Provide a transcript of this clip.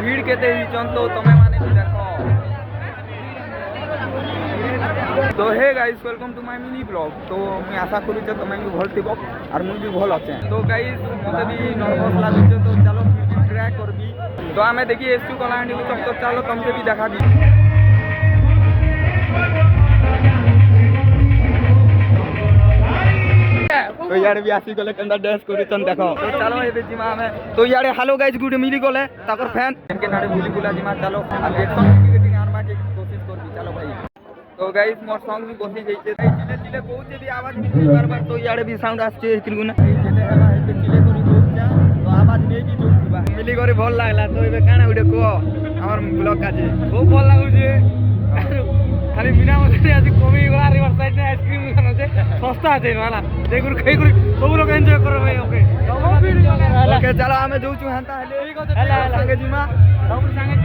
ভিড় কেতে হিচন তো তুমি মানে भी দেখো। तो hey guys welcome to my mini blog. तो मैं आशा करूँ जे तुम भी भल थी और मुझे भी भल अच्छे। तो गाइस मत भी नर्वस लगुचे तो चलो फिर ट्राई करबी। तो आम देखी एसू कलाहांडी तो चलो तुमसे भी देखा भी। तो यार भी आसी गले कंदा डांस करी तन देखो। तो चलो ए जिमा में तो यार हेलो गाइस गुड मिली गले ताकर फैन के नाडे भूली गुला जिमा चलो और देखो टिकटिंग आनबा के कोशिश करबी चलो भाई। तो गाइस मोर सॉन्ग भी बसी जाइए चिले चिले बहुत भी आवाज बार तो यार भी साउंड आछे किलगुना जेते हेबा हेते चिले करी बोलचा तो आवाज नै भी जोतिबा मिली करे भल लागला। तो एबे काना उडे को हमर ब्लॉग काजे खूब भल लागु जे खाली बिना मते आज कमी गला रिवर साइड ने आइसक्रीम खाना से सस्ता আছে वाला देखुर खाई करी सब लोग एन्जॉय करो भाई। ओके ओके चलो हमें जाऊ छु हंता हेले संगे जिमा सब संगे